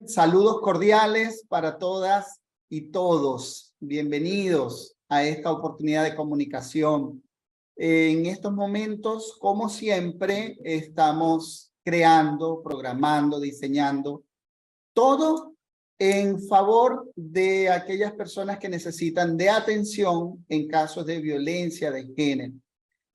Saludos cordiales para todas y todos. Bienvenidos a esta oportunidad de comunicación. En estos momentos, como siempre, estamos creando, programando, diseñando todo en favor de aquellas personas que necesitan de atención en casos de violencia de género.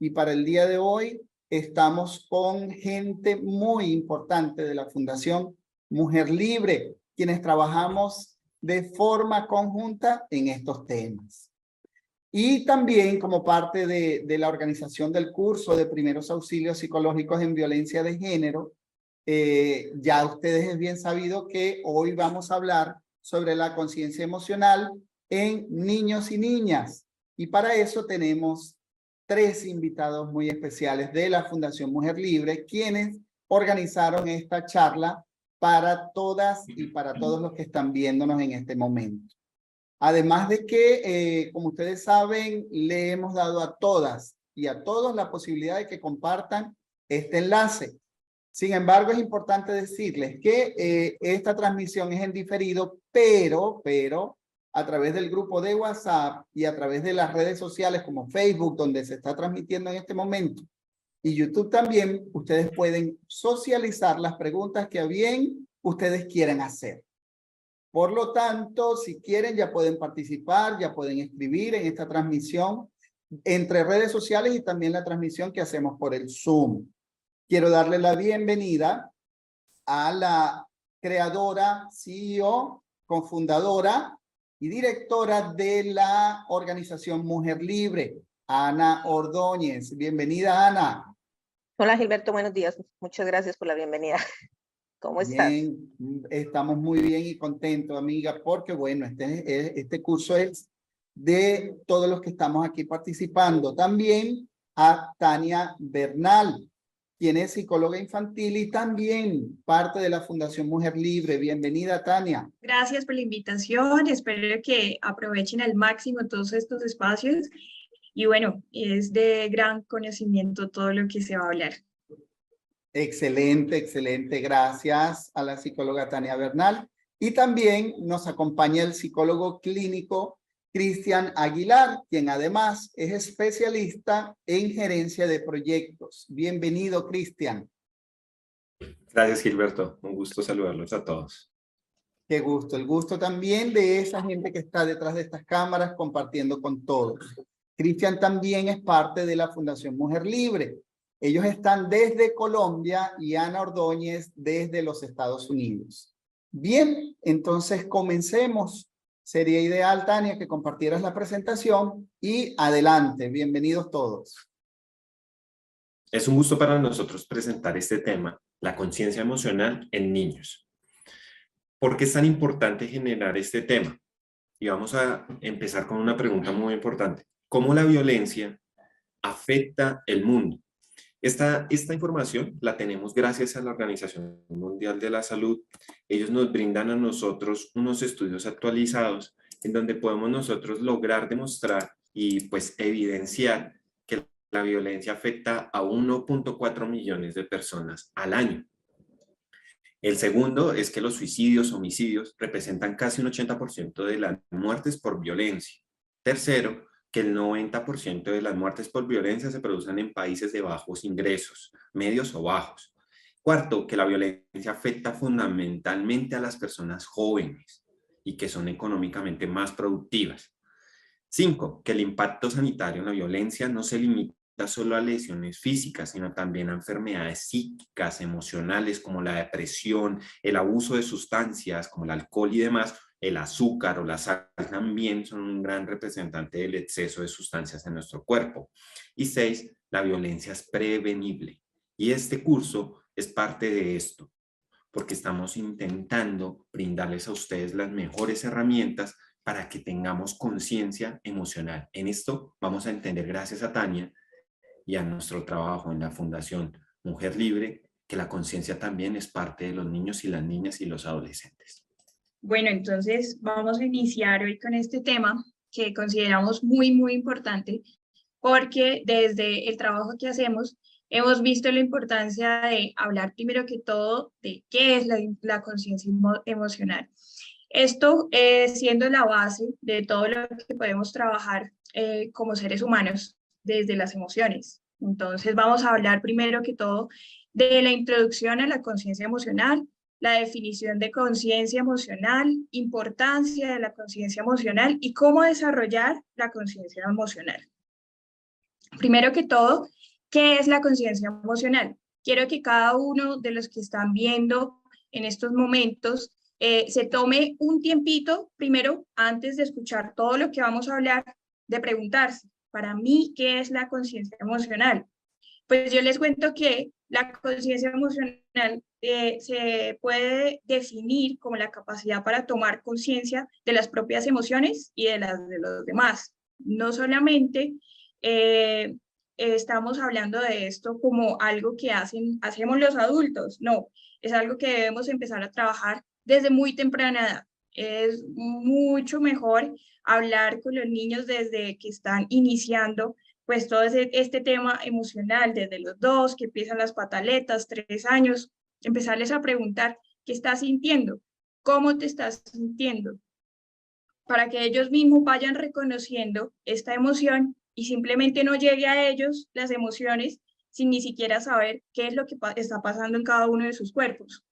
Y para el día de hoy estamos con gente muy importante de la Fundación Mujer Libre, quienes trabajamos de forma conjunta en estos temas. Y también como parte de la organización del curso de primeros auxilios psicológicos en violencia de género, ya ustedes es bien sabido que hoy vamos a hablar sobre la conciencia emocional en niños y niñas. Y para eso tenemos 3 invitados muy especiales de la Fundación Mujer Libre, quienes organizaron esta charla para todas y para todos los que están viéndonos en este momento. Además de que, como ustedes saben, le hemos dado a todas y a todos la posibilidad de que compartan este enlace. Sin embargo, es importante decirles que esta transmisión es en diferido, pero a través del grupo de WhatsApp y a través de las redes sociales como Facebook, donde se está transmitiendo en este momento, y YouTube también, ustedes pueden socializar las preguntas que a bien ustedes quieran hacer. Por lo tanto, si quieren, ya pueden participar, ya pueden escribir en esta transmisión entre redes sociales y también la transmisión que hacemos por el Zoom. Quiero darle la bienvenida a la creadora, CEO, cofundadora y directora de la organización Mujer Libre, Ana Ordóñez. Bienvenida, Ana. Hola Gilberto, buenos días. Muchas gracias por la bienvenida. ¿Cómo estás? Bien, estamos muy bien y contentos, amiga, porque bueno, este curso es de todos los que estamos aquí participando. También a Tania Bernal, quien es psicóloga infantil y también parte de la Fundación Mujer Libre. Bienvenida, Tania. Gracias por la invitación. Espero que aprovechen al máximo todos estos espacios. Y bueno, es de gran conocimiento todo lo que se va a hablar. Excelente, excelente. Gracias a la psicóloga Tania Bernal. Y también nos acompaña el psicólogo clínico Cristian Aguilar, quien además es especialista en gerencia de proyectos. Bienvenido, Cristian. Gracias, Gilberto. Un gusto saludarlos a todos. Qué gusto. El gusto también de esa gente que está detrás de estas cámaras compartiendo con todos. Cristian también es parte de la Fundación Mujer Libre. Ellos están desde Colombia y Ana Ordóñez desde los Estados Unidos. Bien, entonces comencemos. Sería ideal, Tania, que compartieras la presentación y adelante. Bienvenidos todos. Es un gusto para nosotros presentar este tema, la conciencia emocional en niños. ¿Por qué es tan importante generar este tema? Y vamos a empezar con una pregunta muy importante. ¿Cómo la violencia afecta el mundo? Esta información la tenemos gracias a la Organización Mundial de la Salud. Ellos nos brindan a nosotros unos estudios actualizados en donde podemos nosotros lograr demostrar y pues evidenciar que la violencia afecta a 1.4 millones de personas al año. El segundo es que los suicidios, homicidios, representan casi un 80% de las muertes por violencia. Tercero, que el 90% de las muertes por violencia se producen en países de bajos ingresos, medios o bajos. Cuarto, que la violencia afecta fundamentalmente a las personas jóvenes y que son económicamente más productivas. 5, que el impacto sanitario en la violencia no se limita solo a lesiones físicas, sino también a enfermedades psíquicas, emocionales, como la depresión, el abuso de sustancias como el alcohol y demás. El azúcar o la sal también son un gran representante del exceso de sustancias en nuestro cuerpo. Y 6, la violencia es prevenible. Y este curso es parte de esto, porque estamos intentando brindarles a ustedes las mejores herramientas para que tengamos conciencia emocional. En esto vamos a entender, gracias a Tania y a nuestro trabajo en la Fundación Mujer Libre, que la conciencia también es parte de los niños y las niñas y los adolescentes. Bueno, entonces vamos a iniciar hoy con este tema que consideramos muy importante porque desde el trabajo que hacemos hemos visto la importancia de hablar primero que todo de qué es la conciencia emocional. Esto siendo la base de todo lo que podemos trabajar como seres humanos desde las emociones. Entonces vamos a hablar primero que todo de la introducción a la conciencia emocional, la definición de conciencia emocional, importancia de la conciencia emocional y cómo desarrollar la conciencia emocional. Primero que todo, ¿qué es la conciencia emocional? Quiero que cada uno de los que están viendo en estos momentos se tome un tiempito, primero, antes de escuchar todo lo que vamos a hablar, de preguntarse, para mí, ¿qué es la conciencia emocional? Pues yo les cuento que la conciencia emocional se puede definir como la capacidad para tomar conciencia de las propias emociones y de las de los demás. No solamente estamos hablando de esto como algo que hacemos los adultos, no, es algo que debemos empezar a trabajar desde muy temprana edad. Es mucho mejor hablar con los niños desde que están iniciando pues todo este tema emocional, desde los 2, que empiezan las pataletas, 3 años, empezarles a preguntar qué estás sintiendo, cómo te estás sintiendo, para que ellos mismos vayan reconociendo esta emoción y simplemente no llegue a ellos las emociones sin ni siquiera saber qué es lo que está pasando en cada uno de sus cuerpos.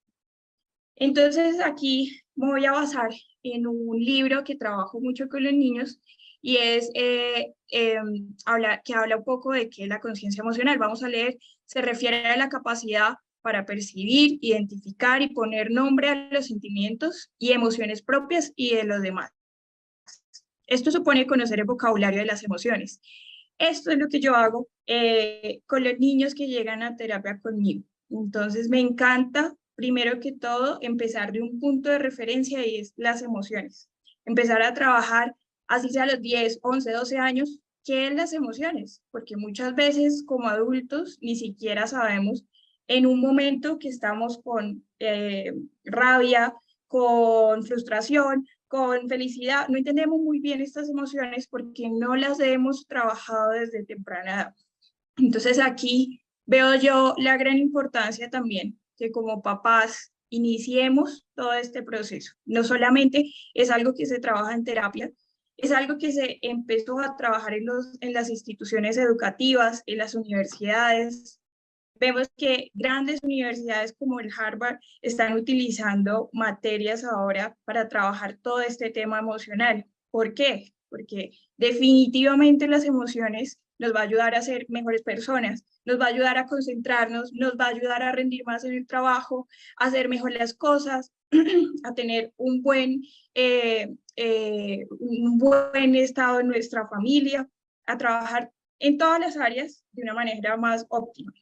Entonces aquí me voy a basar en un libro que trabajo mucho con los niños y es que habla un poco de qué es la conciencia emocional. Vamos a leer, se refiere a la capacidad para percibir, identificar y poner nombre a los sentimientos y emociones propias y de los demás. Esto supone conocer el vocabulario de las emociones. Esto es lo que yo hago con los niños que llegan a terapia conmigo. Entonces me encanta, primero que todo, empezar de un punto de referencia y es las emociones. Empezar a trabajar, así sea a los 10, 11, 12 años, ¿qué es las emociones? Porque muchas veces como adultos ni siquiera sabemos en un momento que estamos con rabia, con frustración, con felicidad, no entendemos muy bien estas emociones porque no las hemos trabajado desde temprana edad. Entonces aquí veo yo la gran importancia también que como papás iniciemos todo este proceso. No solamente es algo que se trabaja en terapia, es algo que se empezó a trabajar en las instituciones educativas, en las universidades. Vemos que grandes universidades como el Harvard están utilizando materias ahora para trabajar todo este tema emocional. ¿Por qué? Porque definitivamente las emociones nos va a ayudar a ser mejores personas, nos va a ayudar a concentrarnos, nos va a ayudar a rendir más en el trabajo, a hacer mejor las cosas, a tener un buen estado en nuestra familia, a trabajar en todas las áreas de una manera más óptima.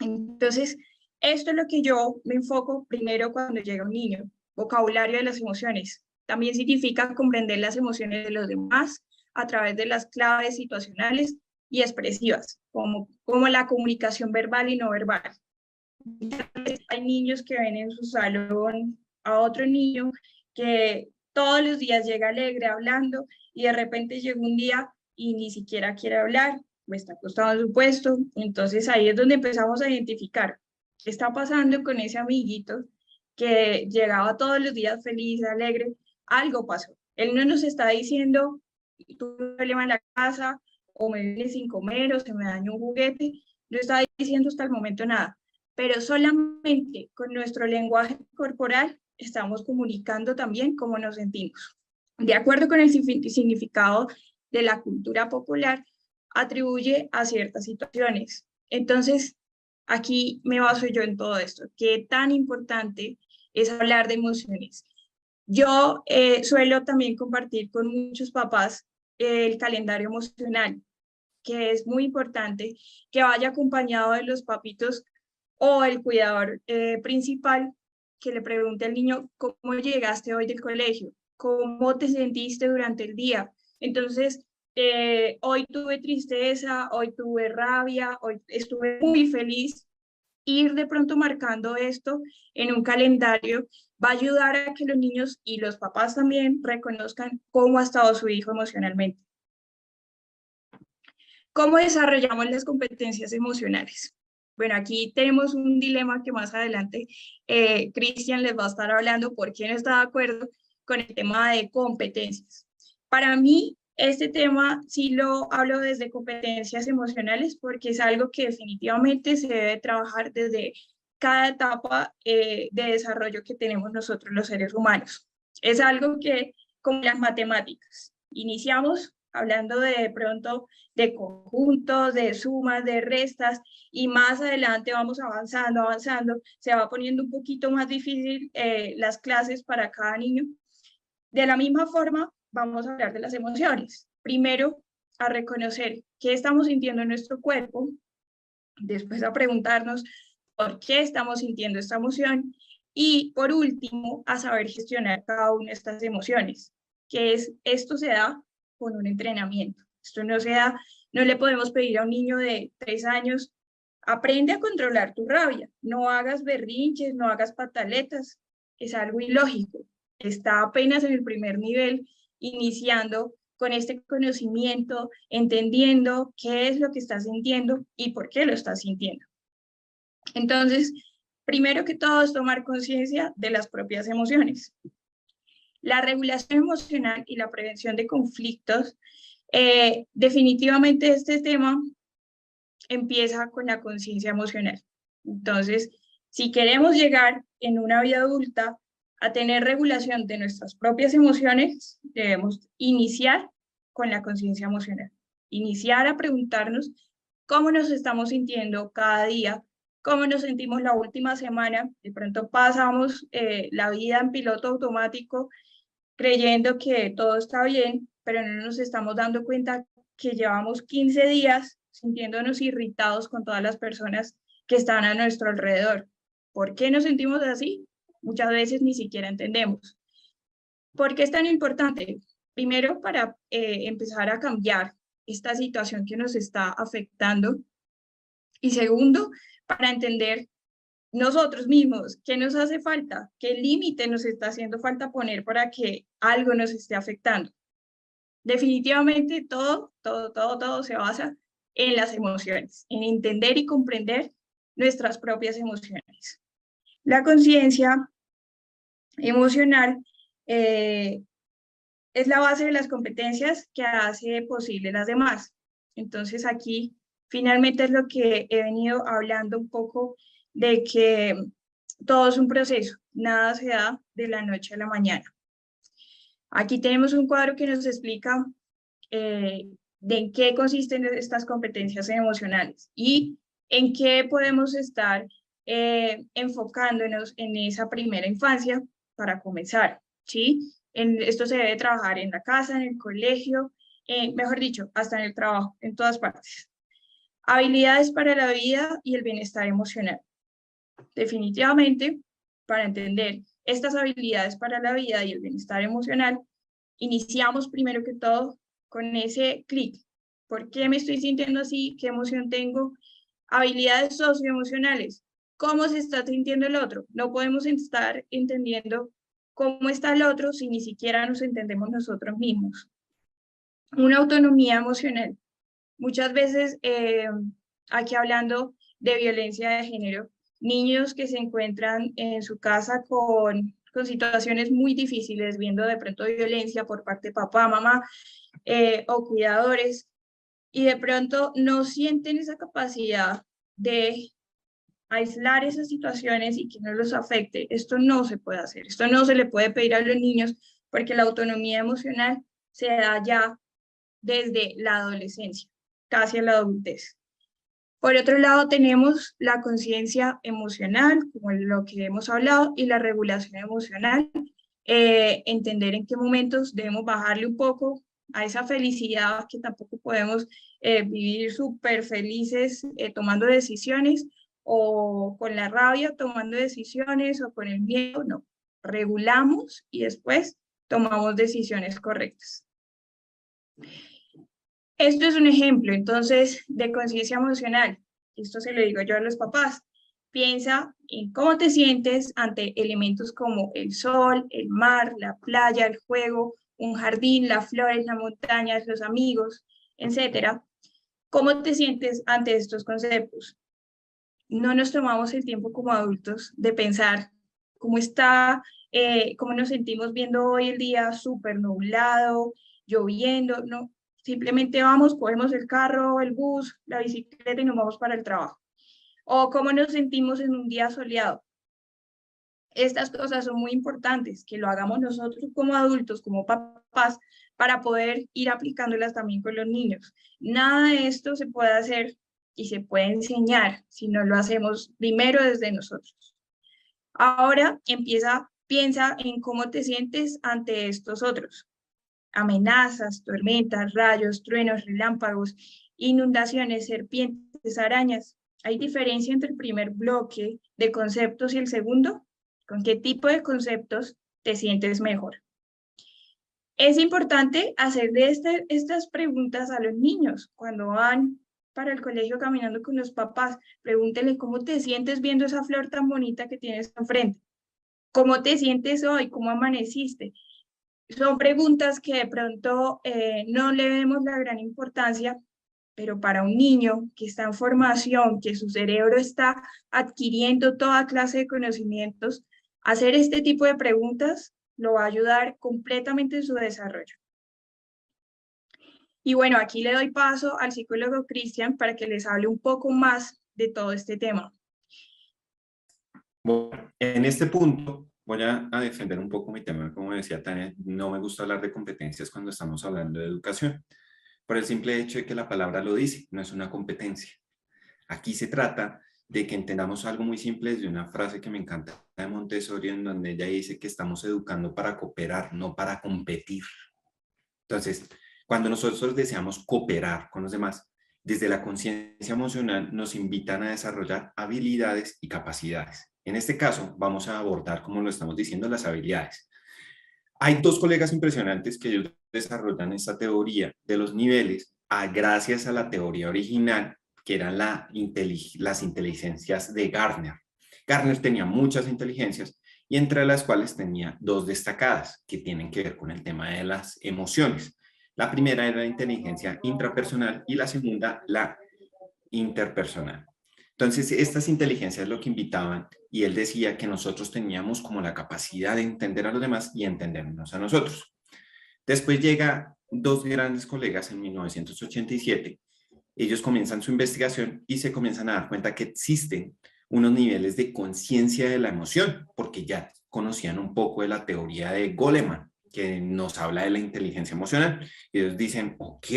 Entonces, esto es lo que yo me enfoco primero cuando llega un niño, vocabulario de las emociones. También significa comprender las emociones de los demás a través de las claves situacionales y expresivas, como la comunicación verbal y no verbal. Hay niños que ven en su salón a otro niño que todos los días llega alegre hablando y de repente llega un día y ni siquiera quiere hablar, o está acostado en su puesto. Entonces ahí es donde empezamos a identificar qué está pasando con ese amiguito que llegaba todos los días feliz, alegre. Algo pasó. Él no nos está diciendo, tuve un problema en la casa, o me vine sin comer, o se me dañó un juguete. No está diciendo hasta el momento nada. Pero solamente con nuestro lenguaje corporal estamos comunicando también cómo nos sentimos. De acuerdo con el significado de la cultura popular, atribuye a ciertas situaciones. Entonces, aquí me baso yo en todo esto. Qué tan importante es hablar de emociones. Yo suelo también compartir con muchos papás el calendario emocional, que es muy importante que vaya acompañado de los papitos o el cuidador principal, que le pregunte al niño cómo llegaste hoy del colegio, cómo te sentiste durante el día. Entonces, hoy tuve tristeza, hoy tuve rabia, hoy estuve muy feliz. Ir de pronto marcando esto en un calendario va a ayudar a que los niños y los papás también reconozcan cómo ha estado su hijo emocionalmente. ¿Cómo desarrollamos las competencias emocionales? Bueno, aquí tenemos un dilema que más adelante Cristian les va a estar hablando por qué no está de acuerdo con el tema de competencias. Para mí, este tema sí lo hablo desde competencias emocionales porque es algo que definitivamente se debe trabajar desde cada etapa de desarrollo que tenemos nosotros los seres humanos. Es algo que, como las matemáticas, iniciamos hablando de pronto de conjuntos, de sumas, de restas, y más adelante vamos avanzando, se va poniendo un poquito más difícil las clases para cada niño. De la misma forma, vamos a hablar de las emociones. Primero, a reconocer qué estamos sintiendo en nuestro cuerpo, después a preguntarnos por qué estamos sintiendo esta emoción y por último, a saber gestionar cada una de estas emociones, que es, esto se da con un entrenamiento. Esto no se da, no le podemos pedir a un niño de 3 años, aprende a controlar tu rabia, no hagas berrinches, no hagas pataletas, es algo ilógico. Está apenas en el primer nivel, iniciando con este conocimiento, entendiendo qué es lo que está sintiendo y por qué lo está sintiendo. Entonces, primero que todo es tomar conciencia de las propias emociones. La regulación emocional y la prevención de conflictos, definitivamente este tema empieza con la conciencia emocional. Entonces, si queremos llegar en una vida adulta a tener regulación de nuestras propias emociones, debemos iniciar con la conciencia emocional. Iniciar a preguntarnos cómo nos estamos sintiendo cada día, cómo nos sentimos la última semana. De pronto pasamos la vida en piloto automático creyendo que todo está bien, pero no nos estamos dando cuenta que llevamos 15 días sintiéndonos irritados con todas las personas que están a nuestro alrededor. ¿Por qué nos sentimos así? Muchas veces ni siquiera entendemos. ¿Por qué es tan importante? Primero, para empezar a cambiar esta situación que nos está afectando. Y segundo, para entender nosotros mismos qué nos hace falta, qué límite nos está haciendo falta poner para que algo nos esté afectando. Definitivamente todo se basa en las emociones, en entender y comprender nuestras propias emociones. La conciencia emocional es la base de las competencias que hace posible las demás. Entonces aquí finalmente es lo que he venido hablando un poco de que todo es un proceso, nada se da de la noche a la mañana. Aquí tenemos un cuadro que nos explica de en qué consisten estas competencias emocionales y en qué podemos estar enfocándonos en esa primera infancia para comenzar, ¿sí? Esto se debe trabajar en la casa, en el colegio, mejor dicho, hasta en el trabajo, en todas partes. Habilidades para la vida y el bienestar emocional. Definitivamente, para entender estas habilidades para la vida y el bienestar emocional, iniciamos primero que todo con ese clic. ¿Por qué me estoy sintiendo así? ¿Qué emoción tengo? Habilidades socioemocionales. ¿Cómo se está sintiendo el otro? No podemos estar entendiendo cómo está el otro si ni siquiera nos entendemos nosotros mismos. Una autonomía emocional. Muchas veces, aquí hablando de violencia de género, niños que se encuentran en su casa con situaciones muy difíciles, viendo de pronto violencia por parte de papá, mamá o cuidadores, y de pronto no sienten esa capacidad de aislar esas situaciones y que no los afecte. Esto no se puede hacer, esto no se le puede pedir a los niños porque la autonomía emocional se da ya desde la adolescencia, casi a la adultez. Por otro lado, tenemos la conciencia emocional, como lo que hemos hablado, y la regulación emocional, entender en qué momentos debemos bajarle un poco a esa felicidad, que tampoco podemos vivir súper felices tomando decisiones, o con la rabia tomando decisiones, o con el miedo, no. Regulamos y después tomamos decisiones correctas. Esto es un ejemplo, entonces, de conciencia emocional. Esto se lo digo yo a los papás. Piensa en cómo te sientes ante elementos como el sol, el mar, la playa, el juego, un jardín, las flores, las montañas, los amigos, etc. ¿Cómo te sientes ante estos conceptos? no nos tomamos el tiempo como adultos de pensar cómo nos sentimos viendo hoy el día súper nublado, lloviendo, no, simplemente vamos, cogemos el carro, el bus, la bicicleta y nos vamos para el trabajo. O cómo nos sentimos en un día soleado. Estas cosas son muy importantes, que lo hagamos nosotros como adultos, como papás, para poder ir aplicándolas también con los niños. Nada de esto se puede hacer y se puede enseñar si no lo hacemos primero desde nosotros. Ahora piensa en cómo te sientes ante estos otros. Amenazas, tormentas, rayos, truenos, relámpagos, inundaciones, serpientes, arañas. ¿Hay diferencia entre el primer bloque de conceptos y el segundo? ¿Con qué tipo de conceptos te sientes mejor? Es importante hacerle estas preguntas a los niños cuando van para el colegio caminando con los papás. Pregúntenle cómo te sientes viendo esa flor tan bonita que tienes enfrente. ¿Cómo te sientes hoy? ¿Cómo amaneciste? Son preguntas que de pronto no le vemos la gran importancia, pero para un niño que está en formación, que su cerebro está adquiriendo toda clase de conocimientos, hacer este tipo de preguntas lo va a ayudar completamente en su desarrollo. Y bueno, aquí le doy paso al psicólogo Cristian para que les hable un poco más de todo este tema. Bueno, en este punto voy a defender un poco mi tema. Como decía Tania, no me gusta hablar de competencias cuando estamos hablando de educación, por el simple hecho de que la palabra lo dice, no es una competencia. Aquí se trata de que entendamos algo muy simple desde una frase que me encanta de Montessori, en donde ella dice que estamos educando para cooperar, no para competir. Entonces, cuando nosotros deseamos cooperar con los demás, desde la conciencia emocional nos invitan a desarrollar habilidades y capacidades. En este caso, vamos a abordar, como lo estamos diciendo, las habilidades. Hay dos colegas impresionantes que ellos desarrollan esta teoría de los niveles gracias a la teoría original, que eran las inteligencias de Gardner. Gardner tenía muchas inteligencias y entre las cuales tenía dos destacadas que tienen que ver con el tema de las emociones. La primera era la inteligencia intrapersonal y la segunda la interpersonal. Entonces, estas inteligencias lo que invitaban, y él decía que nosotros teníamos como la capacidad de entender a los demás y entendernos a nosotros. Después llega dos grandes colegas en 1987. Ellos comienzan su investigación y se comienzan a dar cuenta que existen unos niveles de conciencia de la emoción, porque ya conocían un poco de la teoría de Goleman, que nos habla de la inteligencia emocional. Y ellos dicen, ok,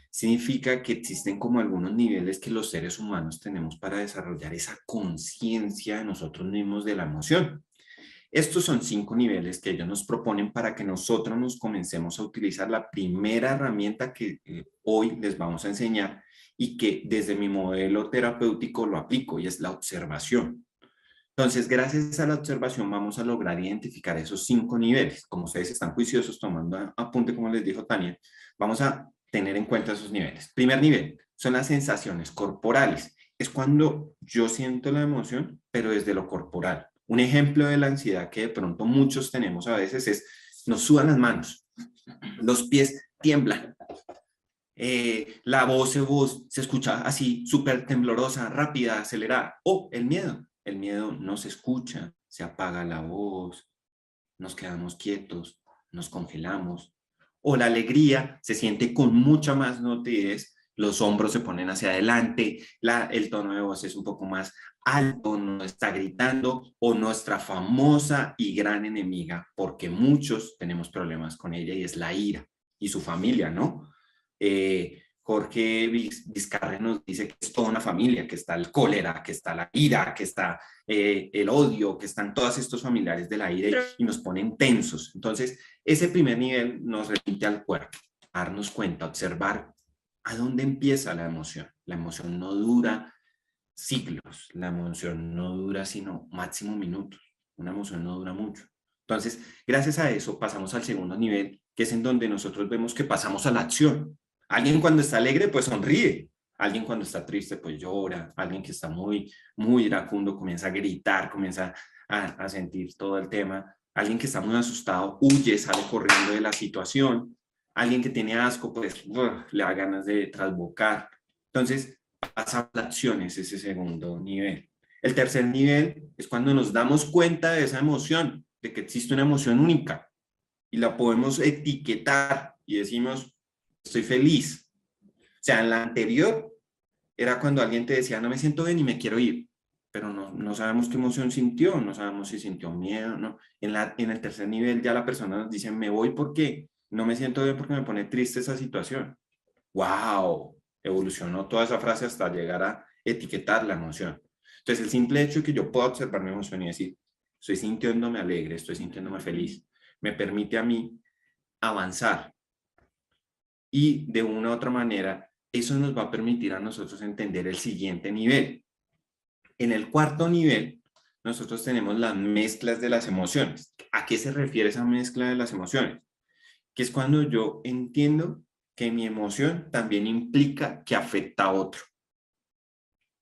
significa que existen como algunos niveles que los seres humanos tenemos para desarrollar esa conciencia de nosotros mismos de la emoción. Estos son 5 niveles que ellos nos proponen para que nosotros nos comencemos a utilizar la primera herramienta que hoy les vamos a enseñar y que desde mi modelo terapéutico lo aplico, y es la observación. Entonces, gracias a la observación vamos a lograr identificar esos 5 niveles. Como ustedes están juiciosos tomando apunte, como les dijo Tania, vamos a tener en cuenta esos niveles. Primer nivel son las sensaciones corporales. Es cuando yo siento la emoción, pero desde lo corporal. Un ejemplo de la ansiedad que de pronto muchos tenemos a veces es, nos sudan las manos, los pies tiemblan, la voz se escucha así, súper temblorosa, rápida, acelerada. O el miedo no se escucha, se apaga la voz, nos quedamos quietos, nos congelamos. O la alegría se siente con mucha más nitidez, los hombros se ponen hacia adelante, el tono de voz es un poco más alto, no está gritando, o nuestra famosa y gran enemiga, porque muchos tenemos problemas con ella, y es la ira y su familia, ¿no? Jorge Vizcarra nos dice que es toda una familia, que está el cólera, que está la ira, que está el odio, que están todos estos familiares de la ira y nos ponen tensos. Entonces, ese primer nivel nos remite al cuerpo, a darnos cuenta, observar a dónde empieza la emoción. La emoción no dura siglos, la emoción no dura sino máximo minutos, una emoción no dura mucho. Entonces, gracias a eso pasamos al segundo nivel, que es en donde nosotros vemos que pasamos a la acción. Alguien cuando está alegre, pues sonríe. Alguien cuando está triste, pues llora. Alguien que está muy iracundo comienza a gritar, comienza a sentir todo el tema. Alguien que está muy asustado huye, sale corriendo de la situación. Alguien que tiene asco, pues le da ganas de trasbocar. Entonces, pasamos a acciones, ese segundo nivel. El tercer nivel es cuando nos damos cuenta de esa emoción, de que existe una emoción única y la podemos etiquetar y decimos, estoy feliz. O sea, en la anterior era cuando alguien te decía, no me siento bien y me quiero ir, pero no sabemos qué emoción sintió, no sabemos si sintió miedo, no. En el tercer nivel ya la persona nos dice, me voy porque no me siento bien porque me pone triste esa situación. ¡Wow! Evolucionó toda esa frase hasta llegar a etiquetar la emoción. Entonces, el simple hecho de que yo pueda observar mi emoción y decir, estoy sintiéndome alegre, estoy sintiéndome feliz, me permite a mí avanzar. Y de una u otra manera, eso nos va a permitir a nosotros entender el siguiente nivel. En el cuarto nivel, nosotros tenemos las mezclas de las emociones. ¿A qué se refiere esa mezcla de las emociones? Que es cuando yo entiendo que mi emoción también implica que afecta a otro.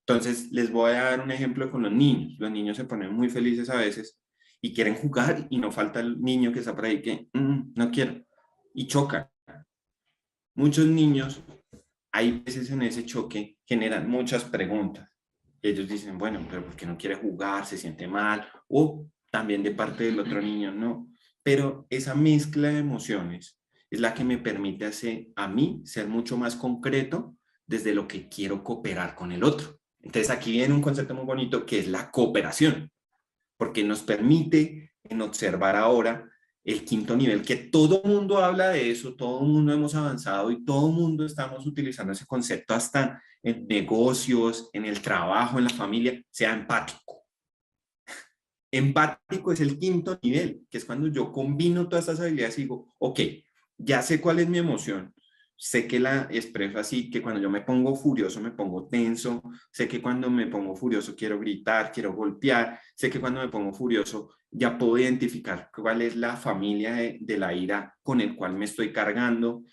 Entonces, les voy a dar un ejemplo con los niños. Los niños se ponen muy felices a veces y quieren jugar y no falta el niño que está por ahí que no quiero y chocan. Muchos niños, hay veces en ese choque, generan muchas preguntas. Ellos dicen, bueno, pero ¿por qué no quiere jugar? ¿Se siente mal? O también de parte del otro niño, no. Pero esa mezcla de emociones es la que me permite a mí ser mucho más concreto desde lo que quiero cooperar con el otro. Entonces aquí viene un concepto muy bonito que es la cooperación, porque nos permite en observar ahora el quinto nivel, que todo el mundo habla de eso, todo el mundo hemos avanzado y todo el mundo estamos utilizando ese concepto hasta en negocios, en el trabajo, en la familia, sea empático. Empático es el quinto nivel, que es cuando yo combino todas estas habilidades y digo, ok, ya sé cuál es mi emoción, sé que la expreso así, que cuando yo me pongo furioso me pongo tenso, sé que cuando me pongo furioso quiero gritar, quiero golpear, sé que cuando me pongo furioso ya puedo identificar cuál es la familia de la ira con el cual me estoy cargando.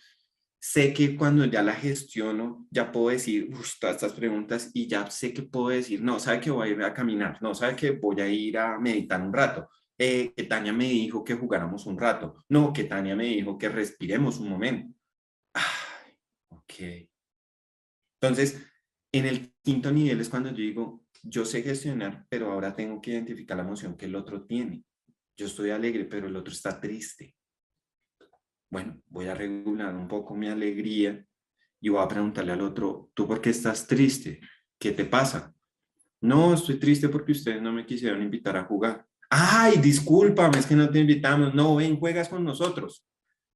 Sé que cuando ya la gestiono, ya puedo decir todas estas preguntas y ya sé que puedo decir, no, sabe que voy a ir a caminar, no, sabe que voy a ir a meditar un rato, que Tania me dijo que jugáramos un rato, no, que Tania me dijo que respiremos un momento. Ay, ok. Entonces, en el quinto nivel es cuando yo digo, yo sé gestionar, pero ahora tengo que identificar la emoción que el otro tiene. Yo estoy alegre, pero el otro está triste. Bueno, voy a regular un poco mi alegría y voy a preguntarle al otro, ¿tú por qué estás triste? ¿Qué te pasa? No, estoy triste porque ustedes no me quisieron invitar a jugar. Ay, discúlpame, es que no te invitamos. No, ven, juegas con nosotros.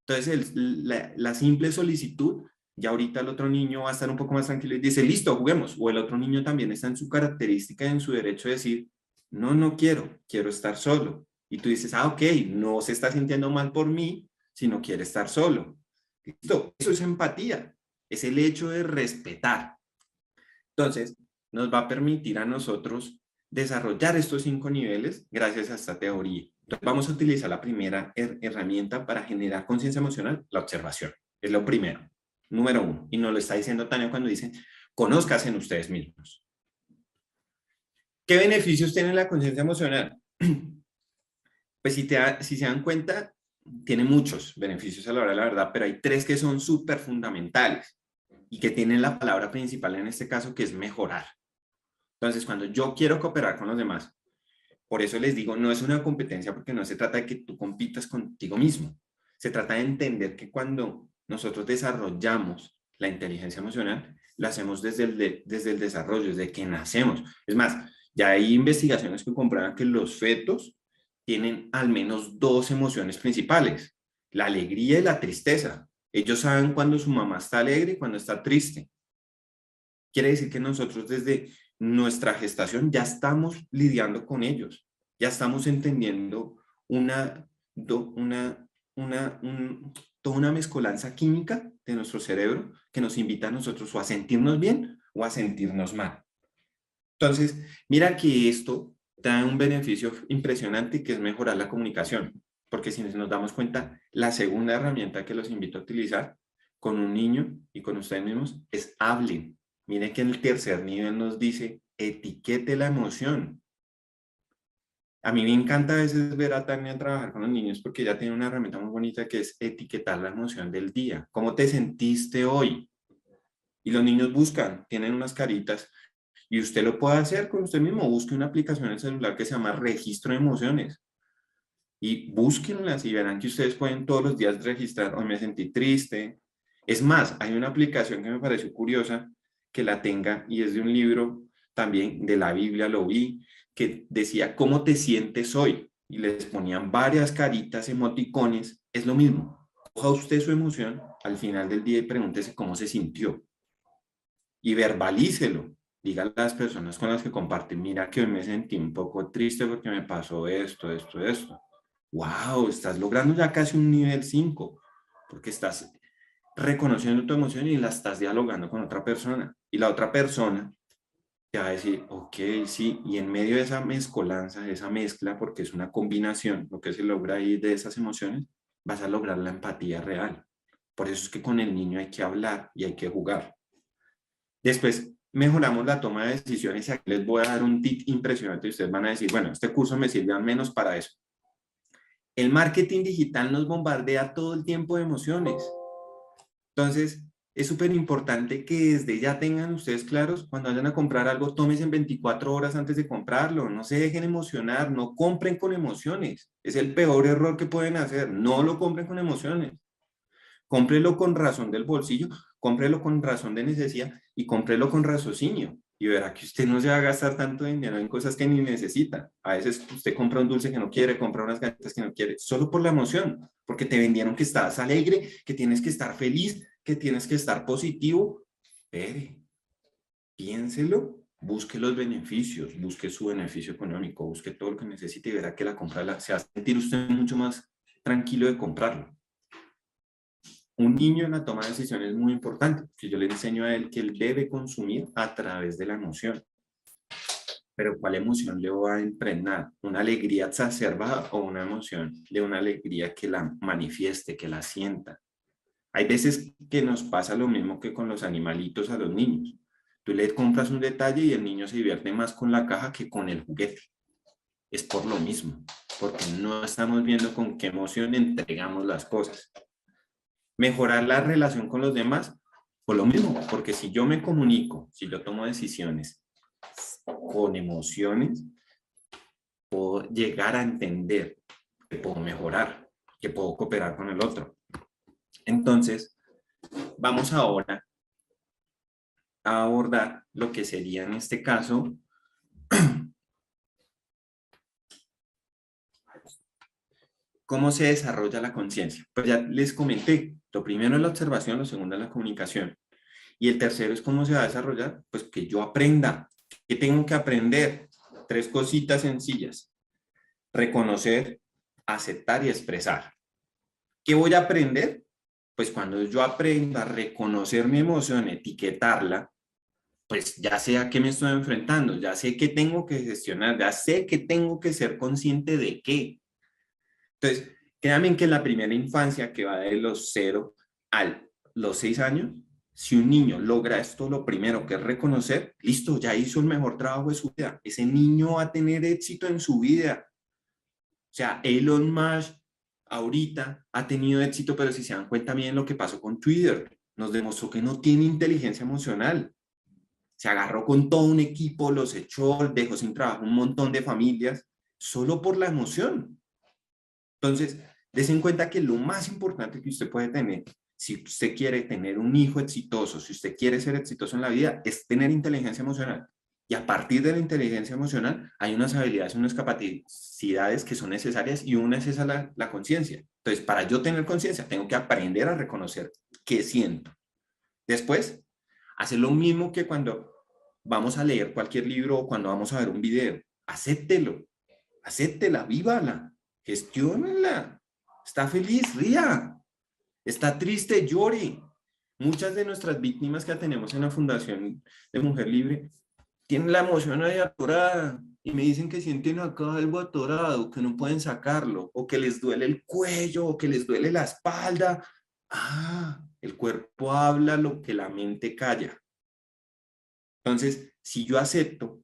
Entonces, la simple solicitud, ya ahorita el otro niño va a estar un poco más tranquilo y dice, listo, juguemos. O el otro niño también está en su característica, en su derecho de decir, no, no quiero estar solo. Y tú dices, ok, no se está sintiendo mal por mí, sino quiere estar solo. Listo, eso es empatía, es el hecho de respetar. Entonces, nos va a permitir a nosotros desarrollar estos 5 niveles gracias a esta teoría. Entonces, vamos a utilizar la primera herramienta para generar conciencia emocional, la observación. Es lo primero, número 1. Y nos lo está diciendo Tania cuando dice, conózcanse en ustedes mismos. ¿Qué beneficios tiene la conciencia emocional? Pues si se dan cuenta, tiene muchos beneficios a la hora de la verdad, pero hay 3 que son súper fundamentales y que tienen la palabra principal en este caso, que es mejorar. Entonces, cuando yo quiero cooperar con los demás, por eso les digo, no es una competencia porque no se trata de que tú compitas contigo mismo. Se trata de entender que cuando nosotros desarrollamos la inteligencia emocional, la hacemos desde el desarrollo, desde que nacemos. Es más, ya hay investigaciones que comprueban que los fetos tienen al menos 2 emociones principales, la alegría y la tristeza. Ellos saben cuando su mamá está alegre y cuando está triste. Quiere decir que nosotros desde nuestra gestación ya estamos lidiando con ellos, ya estamos entendiendo toda una mezcolanza química de nuestro cerebro que nos invita a nosotros o a sentirnos bien o a sentirnos mal. Entonces, mira que esto trae un beneficio impresionante que es mejorar la comunicación, porque si nos damos cuenta, la segunda herramienta que los invito a utilizar con un niño y con ustedes mismos es hablen. Miren que en el tercer nivel nos dice, etiquete la emoción. A mí me encanta a veces ver a Tania trabajar con los niños porque ella tiene una herramienta muy bonita que es etiquetar la emoción del día. ¿Cómo te sentiste hoy? Y los niños buscan, tienen unas caritas, y usted lo puede hacer con usted mismo. Busque una aplicación en el celular que se llama Registro de Emociones. Y búsquenlas y verán que ustedes pueden todos los días registrar, hoy me sentí triste. Es más, hay una aplicación que me pareció curiosa que la tenga y es de un libro también de la Biblia, lo vi, que decía, ¿cómo te sientes hoy? Y les ponían varias caritas, emoticones. Es lo mismo. Coja usted su emoción al final del día y pregúntese cómo se sintió. Y verbalícelo. Diga a las personas con las que comparten, mira que hoy me sentí un poco triste porque me pasó esto, esto, esto. ¡Wow! Estás logrando ya casi un nivel 5, porque estás reconociendo tu emoción y la estás dialogando con otra persona. Y la otra persona te va a decir, ok, sí, y en medio de esa mezcolanza, de esa mezcla, porque es una combinación, lo que se logra ahí de esas emociones, vas a lograr la empatía real. Por eso es que con el niño hay que hablar y hay que jugar. Después mejoramos la toma de decisiones y aquí les voy a dar un tip impresionante y ustedes van a decir, bueno, este curso me sirve al menos para eso. El marketing digital nos bombardea todo el tiempo de emociones. Entonces, es súper importante que desde ya tengan ustedes claros, cuando vayan a comprar algo, tómense en 24 horas antes de comprarlo. No se dejen emocionar, no compren con emociones. Es el peor error que pueden hacer. No lo compren con emociones. Cómprelo con razón del bolsillo, cómprelo con razón de necesidad y cómprelo con raciocinio. Y verá que usted no se va a gastar tanto dinero en cosas que ni necesita. A veces usted compra un dulce que no quiere, compra unas galletas que no quiere, solo por la emoción, porque te vendieron que estás alegre, que tienes que estar feliz, que tienes que estar positivo. Espere, piénselo, busque los beneficios, busque su beneficio económico, busque todo lo que necesite y verá que la compra se va a sentir usted mucho más tranquilo de comprarlo. Un niño en la toma de decisiones es muy importante, que yo le enseño a él que él debe consumir a través de la emoción. Pero ¿cuál emoción le va a impregnar? ¿Una alegría exacerbada o una emoción de una alegría que la manifieste, que la sienta? Hay veces que nos pasa lo mismo que con los animalitos a los niños. Tú le compras un detalle y el niño se divierte más con la caja que con el juguete. Es por lo mismo, porque no estamos viendo con qué emoción entregamos las cosas. Mejorar la relación con los demás, por lo mismo, porque si yo me comunico, si yo tomo decisiones con emociones, puedo llegar a entender que puedo mejorar, que puedo cooperar con el otro. Entonces, vamos ahora a abordar lo que sería en este caso cómo se desarrolla la conciencia. Pues ya les comenté, lo primero es la observación, lo segundo es la comunicación. Y el tercero es cómo se va a desarrollar, pues que yo aprenda. ¿Qué tengo que aprender? 3 cositas sencillas. Reconocer, aceptar y expresar. ¿Qué voy a aprender? Pues cuando yo aprenda a reconocer mi emoción, etiquetarla, pues ya sé a qué me estoy enfrentando, ya sé qué tengo que gestionar, ya sé que tengo que ser consciente de qué. Entonces, créanme que en la primera infancia, que va de los 0 a los 6 años, si un niño logra esto, lo primero que es reconocer, listo, ya hizo el mejor trabajo de su vida. Ese niño va a tener éxito en su vida. O sea, Elon Musk ahorita ha tenido éxito, pero si se dan cuenta bien lo que pasó con Twitter, nos demostró que no tiene inteligencia emocional. Se agarró con todo un equipo, los echó, dejó sin trabajo un montón de familias, solo por la emoción. Entonces, des en cuenta que lo más importante que usted puede tener, si usted quiere tener un hijo exitoso, si usted quiere ser exitoso en la vida, es tener inteligencia emocional. Y a partir de la inteligencia emocional, hay unas habilidades, unas capacidades que son necesarias y una es esa la conciencia. Entonces, para yo tener conciencia, tengo que aprender a reconocer qué siento. Después, hacer lo mismo que cuando vamos a leer cualquier libro o cuando vamos a ver un video. Acéptelo, acéptela, vívala, gestiónela. Está feliz, ría. Está triste, llore. Muchas de nuestras víctimas que tenemos en la Fundación de Mujer Libre tienen la emoción ahí atorada y me dicen que sienten acá algo atorado, que no pueden sacarlo, o que les duele el cuello, o que les duele la espalda. Ah, el cuerpo habla lo que la mente calla. Entonces, si yo acepto,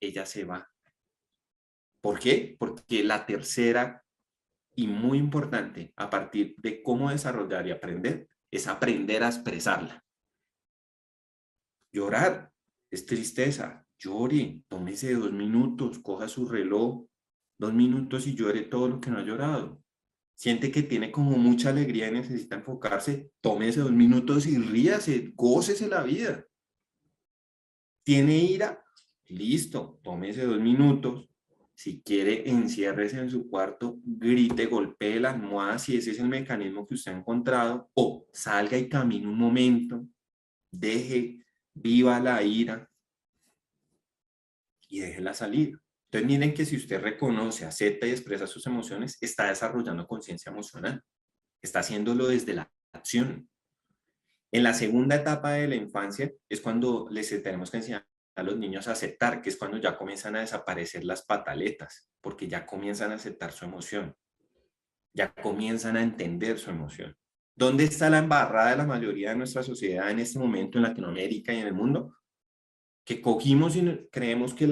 ella se va. ¿Por qué? Porque la tercera y muy importante, a partir de cómo desarrollar y aprender, es aprender a expresarla. Llorar es tristeza, llore, tómese 2 minutos, coja su reloj, 2 minutos y llore todo lo que no ha llorado. Siente que tiene como mucha alegría y necesita enfocarse, tómese 2 minutos y ríase, gócese la vida. ¿Tiene ira? Listo, tómese 2 minutos. Si quiere, enciérrese en su cuarto, grite, golpee la almohada si ese es el mecanismo que usted ha encontrado, o salga y camine un momento, deje viva la ira y déjela salir. Entonces miren que si usted reconoce, acepta y expresa sus emociones, está desarrollando conciencia emocional, está haciéndolo desde la acción. En la segunda etapa de la infancia es cuando les tenemos que enseñar a los niños a aceptar, que es cuando ya comienzan a desaparecer las pataletas, porque ya comienzan a aceptar su emoción, ya comienzan a entender su emoción. ¿Dónde está la embarrada de la mayoría de nuestra sociedad en este momento en Latinoamérica y en el mundo? Que cogimos y creemos que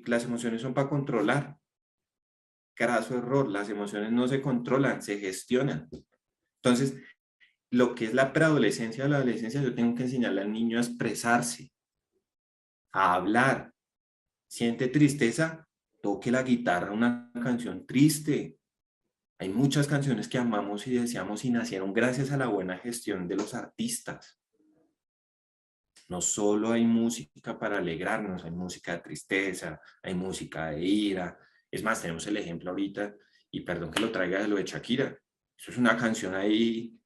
las emociones son para controlar. Craso error, las emociones no se controlan, se gestionan. Entonces, lo que es la preadolescencia o la adolescencia, yo tengo que enseñarle al niño a expresarse, a hablar. Siente tristeza, toque la guitarra, una canción triste. Hay muchas canciones que amamos y deseamos y nacieron gracias a la buena gestión de los artistas. No solo hay música para alegrarnos, hay música de tristeza, hay música de ira. Es más, tenemos el ejemplo ahorita, y perdón que lo traiga de lo de Shakira. Eso es una canción ahí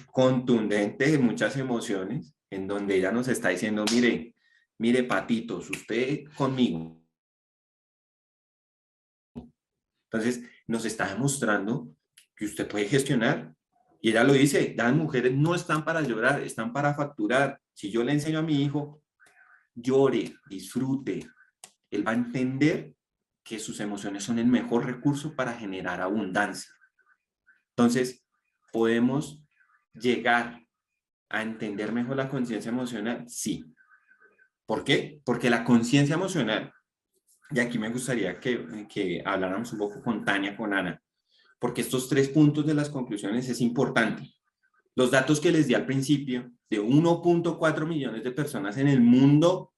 contundente de muchas emociones, en donde ella nos está diciendo, mire patitos, usted conmigo. Entonces, nos está demostrando que usted puede gestionar. Y ella lo dice, las mujeres no están para llorar, están para facturar. Si yo le enseño a mi hijo, llore, disfrute, él va a entender que sus emociones son el mejor recurso para generar abundancia. Entonces, podemos llegar a entender mejor la conciencia emocional, sí. ¿Por qué? Porque la conciencia emocional, y aquí me gustaría que habláramos un poco con Tania, con Ana, porque estos 3 puntos de las conclusiones es importante. Los datos que les di al principio, de 1.4 millones de personas en el mundo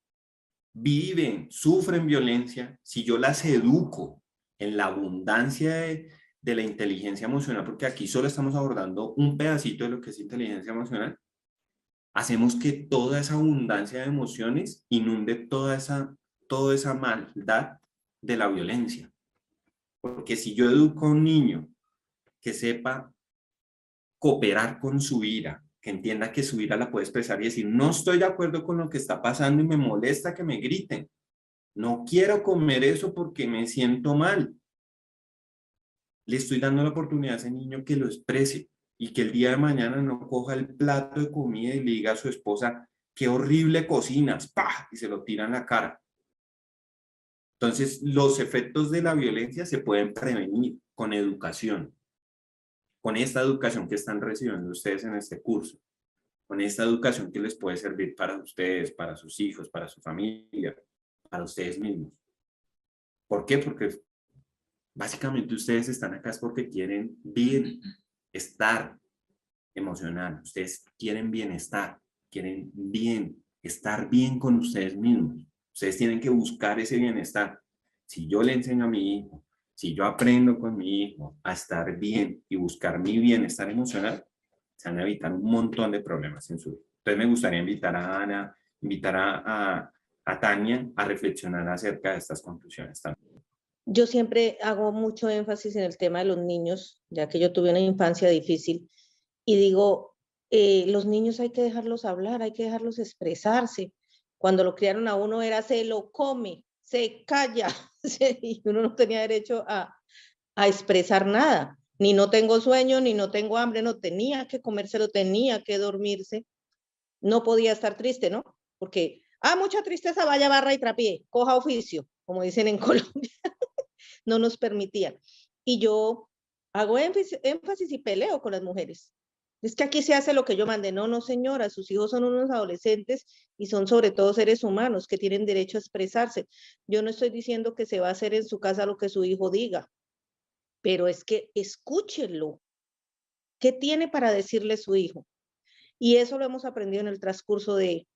viven, sufren violencia. Si yo las educo en la abundancia de la inteligencia emocional, porque aquí solo estamos abordando un pedacito de lo que es inteligencia emocional, hacemos que toda esa abundancia de emociones inunde toda esa maldad de la violencia. Porque si yo educo a un niño que sepa cooperar con su ira, que entienda que su ira la puede expresar y decir, no estoy de acuerdo con lo que está pasando y me molesta que me griten. No quiero comer eso porque me siento mal. Le estoy dando la oportunidad a ese niño que lo exprese y que el día de mañana no coja el plato de comida y le diga a su esposa, qué horrible cocinas, ¡pah! Y se lo tira en la cara. Entonces, los efectos de la violencia se pueden prevenir con educación, con esta educación que están recibiendo ustedes en este curso, con esta educación que les puede servir para ustedes, para sus hijos, para su familia, para ustedes mismos. ¿Por qué? Porque básicamente ustedes están acá es porque quieren bienestar emocional, ustedes quieren bienestar, quieren estar bien con ustedes mismos. Ustedes tienen que buscar ese bienestar. Si yo le enseño a mi hijo, si yo aprendo con mi hijo a estar bien y buscar mi bienestar emocional, se van a evitar un montón de problemas en su vida. Entonces me gustaría invitar a Ana, invitar a Tania a reflexionar acerca de estas conclusiones también. Yo siempre hago mucho énfasis en el tema de los niños, ya que yo tuve una infancia difícil, y digo, los niños hay que dejarlos hablar, hay que dejarlos expresarse. Cuando lo criaron a uno era se lo come, se calla, y uno no tenía derecho a expresar nada. Ni no tengo sueño, ni no tengo hambre, no tenía que comérselo, tenía que dormirse. No podía estar triste, ¿no? Porque, mucha tristeza, vaya barra y trapie, coja oficio, como dicen en Colombia. No nos permitían. Y yo hago énfasis y peleo con las mujeres. Es que aquí se hace lo que yo mande. No, no, señora, sus hijos son unos adolescentes y son sobre todo seres humanos que tienen derecho a expresarse. Yo no estoy diciendo que se va a hacer en su casa lo que su hijo diga, pero es que escúchenlo. ¿Qué tiene para decirle su hijo? Y eso lo hemos aprendido en el transcurso de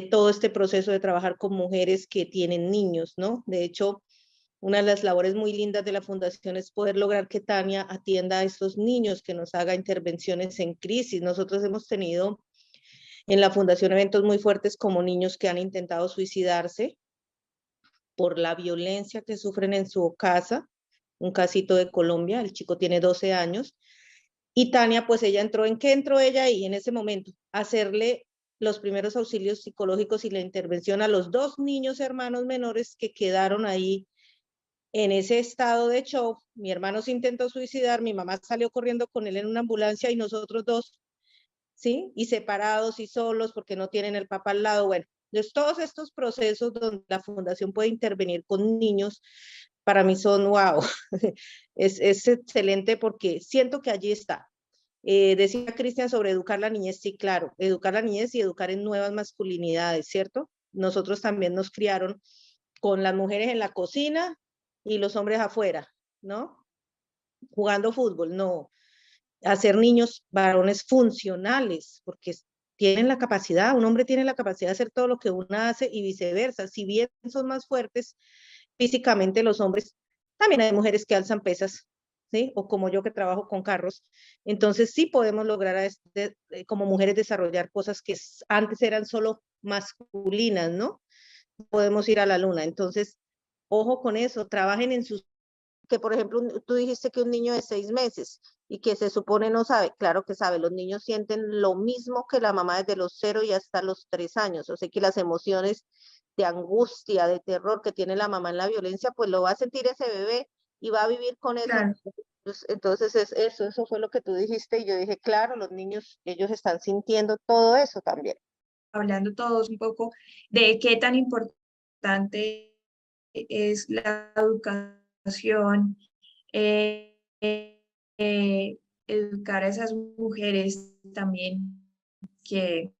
todo este proceso de trabajar con mujeres que tienen niños, ¿no? De hecho, una de las labores muy lindas de la Fundación es poder lograr que Tania atienda a estos niños, que nos haga intervenciones en crisis. Nosotros hemos tenido en la Fundación eventos muy fuertes como niños que han intentado suicidarse por la violencia que sufren en su casa, un casito de Colombia, el chico tiene 12 años, y Tania, pues ella entró, ¿en qué entró ella ahí en ese momento? Hacerle los primeros auxilios psicológicos y la intervención a los 2 niños hermanos menores que quedaron ahí en ese estado de shock. Mi hermano se intentó suicidar, mi mamá salió corriendo con él en una ambulancia y nosotros 2, ¿sí? Y separados y solos porque no tienen el papá al lado. Bueno, entonces todos estos procesos donde la fundación puede intervenir con niños, para mí son wow. Es excelente porque siento que allí está. Decía Cristian sobre educar la niñez, sí, claro, educar la niñez y educar en nuevas masculinidades, ¿cierto? Nosotros también nos criaron con las mujeres en la cocina y los hombres afuera, ¿no? Jugando fútbol, no. Hacer niños varones funcionales, porque tienen la capacidad, un hombre tiene la capacidad de hacer todo lo que una hace y viceversa. Si bien son más fuertes físicamente los hombres, también hay mujeres que alzan pesas, ¿sí? O como yo que trabajo con carros. Entonces sí podemos lograr como mujeres desarrollar cosas que antes eran solo masculinas, ¿no? Podemos ir a la luna. Entonces, ojo con eso, trabajen en sus, que por ejemplo, tú dijiste que un niño de 6 meses y que se supone no sabe, claro que sabe, los niños sienten lo mismo que la mamá desde los 0 y hasta los 3 años, o sea que las emociones de angustia, de terror que tiene la mamá en la violencia, pues lo va a sentir ese bebé y va a vivir con eso. Claro. Entonces eso fue lo que tú dijiste y yo dije, claro, los niños, ellos están sintiendo todo eso también. Hablando todos un poco de qué tan importante es la educación, eh, educar a esas mujeres también que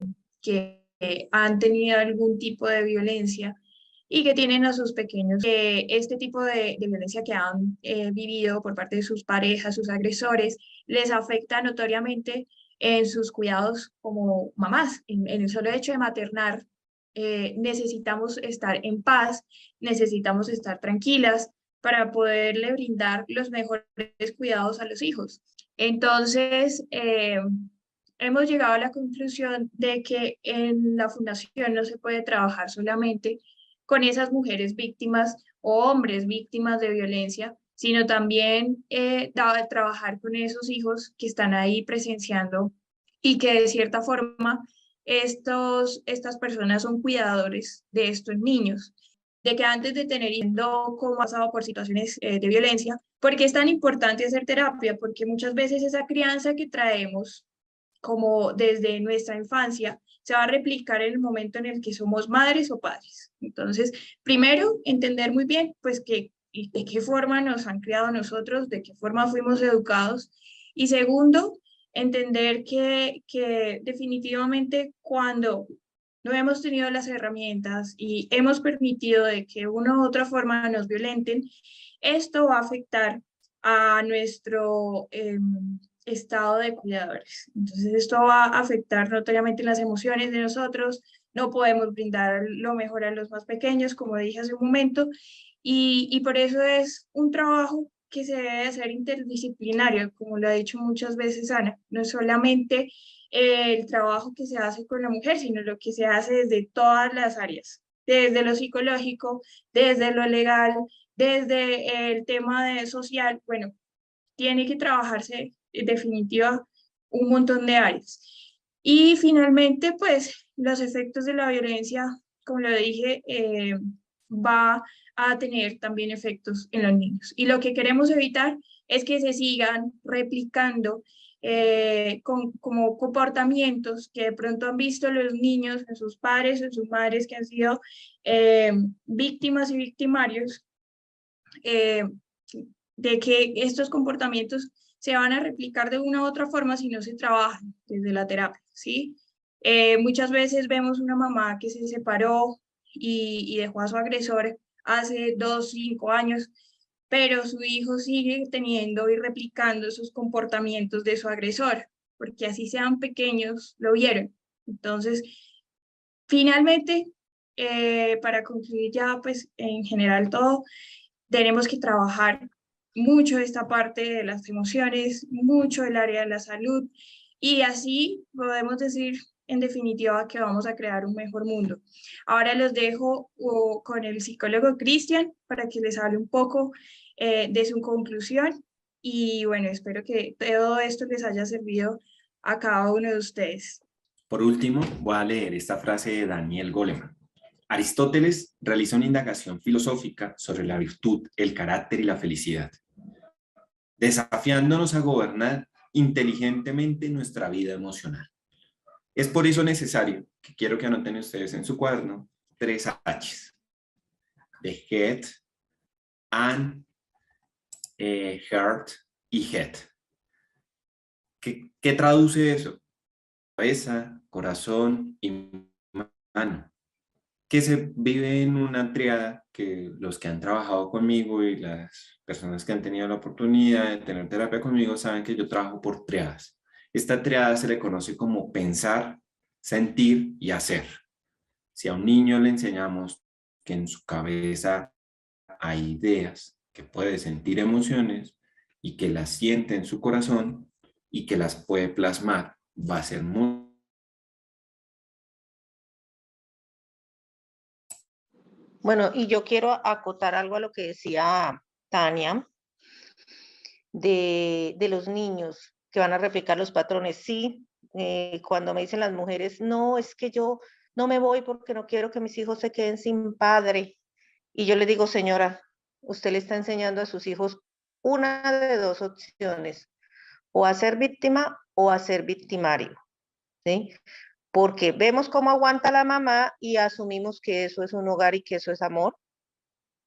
han tenido algún tipo de violencia y que tienen a sus pequeños. Este tipo de violencia que han vivido por parte de sus parejas, sus agresores, les afecta notoriamente en sus cuidados como mamás, en el solo hecho de maternar. Necesitamos estar en paz, necesitamos estar tranquilas para poderle brindar los mejores cuidados a los hijos. Entonces, hemos llegado a la conclusión de que en la fundación no se puede trabajar solamente con esas mujeres víctimas o hombres víctimas de violencia, sino también trabajar con esos hijos que están ahí presenciando y que de cierta forma estas personas son cuidadores de estos niños, de que antes de tener hijos, cómo ha pasado por situaciones de violencia, porque es tan importante hacer terapia, porque muchas veces esa crianza que traemos como desde nuestra infancia se va a replicar en el momento en el que somos madres o padres. Entonces, primero, entender muy bien, pues, de qué forma nos han criado a nosotros, de qué forma fuimos educados. Y segundo, entender que definitivamente cuando no hemos tenido las herramientas y hemos permitido de que una u otra forma nos violenten, esto va a afectar a nuestro estado de cuidadores. Entonces esto va a afectar notoriamente las emociones de nosotros, no podemos brindar lo mejor a los más pequeños, como dije hace un momento, y por eso es un trabajo que se debe hacer interdisciplinario, como lo ha dicho muchas veces Ana, no es solamente el trabajo que se hace con la mujer, sino lo que se hace desde todas las áreas, desde lo psicológico, desde lo legal, desde el tema de social, bueno, tiene que trabajarse en definitiva un montón de áreas. Y finalmente, pues los efectos de la violencia, como lo dije, va a tener también efectos en los niños. Y lo que queremos evitar es que se sigan replicando como comportamientos que de pronto han visto los niños en sus padres, en sus madres que han sido víctimas y victimarios, de que estos comportamientos se van a replicar de una u otra forma si no se trabajan desde la terapia, ¿sí? Muchas veces vemos una mamá que se separó y dejó a su agresor hace 2, 5 años, pero su hijo sigue teniendo y replicando esos comportamientos de su agresor. porque así sean pequeños, lo vieron. Entonces, finalmente, para concluir ya, pues en general todo, tenemos que trabajar mucho esta parte de las emociones, mucho el área de la salud, y así podemos decir en definitiva que vamos a crear un mejor mundo. Ahora los dejo con el psicólogo Cristian para que les hable un poco de su conclusión, y bueno, espero que todo esto les haya servido a cada uno de ustedes. Por último, voy a leer esta frase de Daniel Goleman. Aristóteles realiza una indagación filosófica sobre la virtud, el carácter y la felicidad, desafiándonos a gobernar inteligentemente nuestra vida emocional. Es por eso necesario que quiero que anoten ustedes en su cuaderno 3 H's. De head, and, heart y head. ¿Qué traduce eso? Cabeza, corazón y mano. Que se vive en una triada que los que han trabajado conmigo y las personas que han tenido la oportunidad de tener terapia conmigo saben que yo trabajo por triadas. Esta triada se le conoce como pensar, sentir y hacer. Si a un niño le enseñamos que en su cabeza hay ideas, que puede sentir emociones y que las siente en su corazón y que las puede plasmar, va a ser muy... Bueno, y yo quiero acotar algo a lo que decía Tania de los niños que van a replicar los patrones. Sí, cuando me dicen las mujeres, no, es que yo no me voy porque no quiero que mis hijos se queden sin padre. Y yo le digo, señora, usted le está enseñando a sus hijos una de dos opciones, o a ser víctima o a ser victimario, ¿sí? Porque vemos cómo aguanta la mamá y asumimos que eso es un hogar y que eso es amor,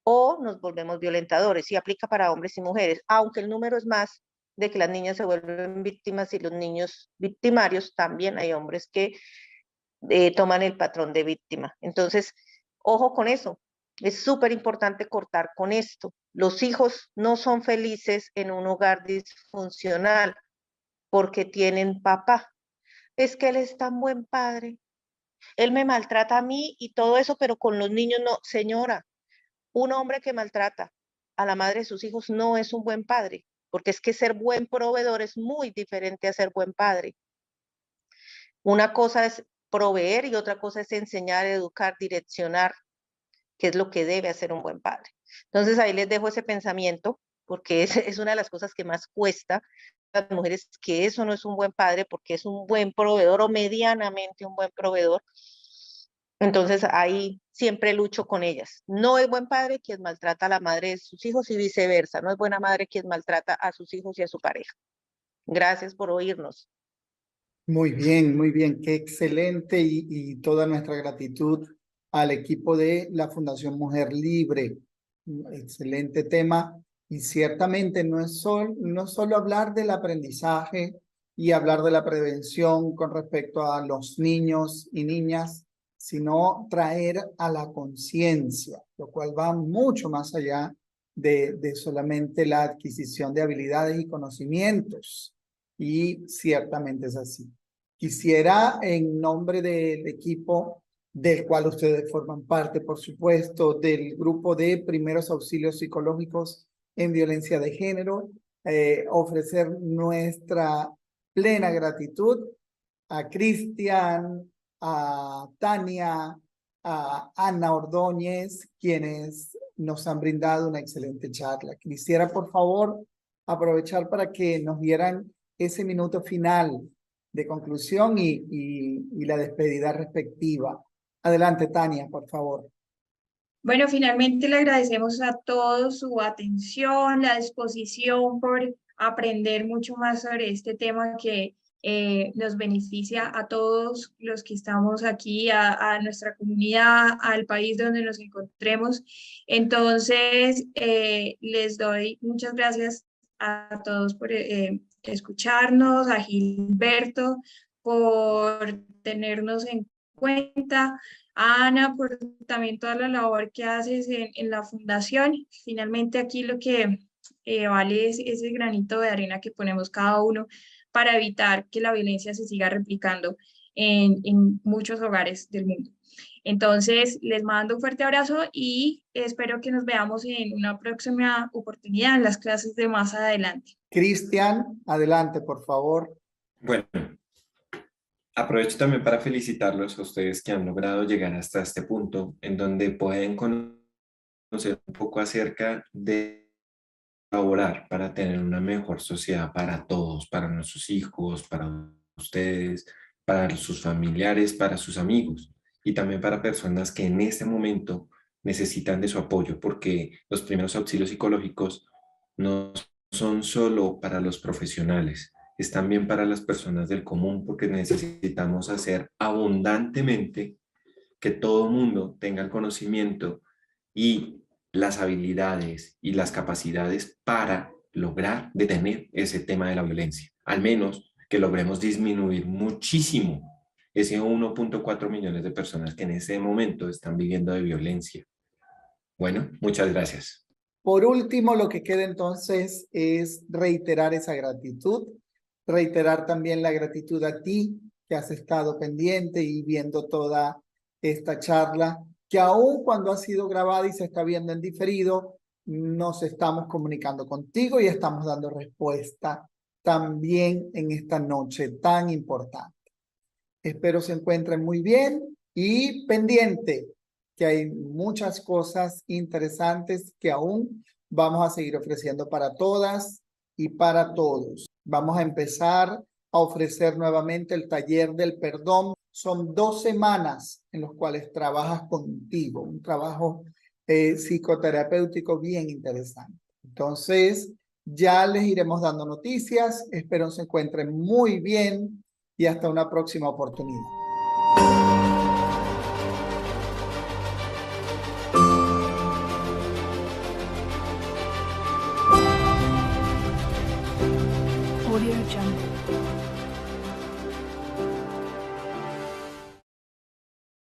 o nos volvemos violentadores, y aplica para hombres y mujeres, aunque el número es más de que las niñas se vuelven víctimas y los niños victimarios, también hay hombres que toman el patrón de víctima. Entonces, ojo con eso, es súper importante cortar con esto. Los hijos no son felices en un hogar disfuncional porque tienen papá. Es que él es tan buen padre, él me maltrata a mí y todo eso, pero con los niños no. Señora, un hombre que maltrata a la madre de sus hijos no es un buen padre, porque es que ser buen proveedor es muy diferente a ser buen padre. Una cosa es proveer y otra cosa es enseñar, educar, direccionar, que es lo que debe hacer un buen padre. Entonces ahí les dejo ese pensamiento, porque es una de las cosas que más cuesta a las mujeres, que eso no es un buen padre, porque es un buen proveedor o medianamente un buen proveedor. Entonces ahí siempre lucho con ellas. No es buen padre quien maltrata a la madre de sus hijos y viceversa. No es buena madre quien maltrata a sus hijos y a su pareja. Gracias por oírnos. Muy bien, qué excelente y toda nuestra gratitud al equipo de la Fundación Mujer Libre. Excelente tema y ciertamente no es solo hablar del aprendizaje y hablar de la prevención con respecto a los niños y niñas, sino traer a la conciencia, lo cual va mucho más allá de solamente la adquisición de habilidades y conocimientos. Y ciertamente es así. Quisiera, en nombre del equipo del cual ustedes forman parte, por supuesto, del grupo de primeros auxilios psicológicos en violencia de género, ofrecer nuestra plena gratitud a Cristian, a Tania, a Ana Ordóñez, quienes nos han brindado una excelente charla. Quisiera, por favor, aprovechar para que nos dieran ese minuto final de conclusión y la despedida respectiva. Adelante, Tania, por favor. Bueno, finalmente le agradecemos a todos su atención, la disposición por aprender mucho más sobre este tema que nos beneficia a todos los que estamos aquí, a nuestra comunidad, al país donde nos encontremos. Entonces, les doy muchas gracias a todos por escucharnos, a Gilberto por tenernos en cuenta, a Ana por también toda la labor que haces en la fundación. Finalmente aquí lo que vale es ese granito de arena que ponemos cada uno para evitar que la violencia se siga replicando en muchos hogares del mundo. Entonces, les mando un fuerte abrazo y espero que nos veamos en una próxima oportunidad en las clases de más adelante. Cristian, adelante, por favor. Bueno, aprovecho también para felicitarlos a ustedes que han logrado llegar hasta este punto en donde pueden conocer un poco acerca de colaborar para tener una mejor sociedad para todos, para nuestros hijos, para ustedes, para sus familiares, para sus amigos y también para personas que en este momento necesitan de su apoyo, porque los primeros auxilios psicológicos no son solo para los profesionales, es también para las personas del común, porque necesitamos hacer abundantemente que todo mundo tenga el conocimiento y las habilidades y las capacidades para lograr detener ese tema de la violencia. Al menos que logremos disminuir muchísimo ese 1.4 millones de personas que en ese momento están viviendo de violencia. Bueno, muchas gracias. Por último, lo que queda entonces es reiterar esa gratitud, reiterar también la gratitud a ti que has estado pendiente y viendo toda esta charla, que aún cuando ha sido grabada y se está viendo en diferido, nos estamos comunicando contigo y estamos dando respuesta también en esta noche tan importante. Espero se encuentren muy bien y pendiente, que hay muchas cosas interesantes que aún vamos a seguir ofreciendo para todas y para todos. Vamos a empezar a ofrecer nuevamente el taller del perdón. Son 2 semanas en las cuales trabajas contigo, un trabajo psicoterapéutico bien interesante. Entonces, ya les iremos dando noticias. Espero se encuentren muy bien y hasta una próxima oportunidad. Audio Jungle.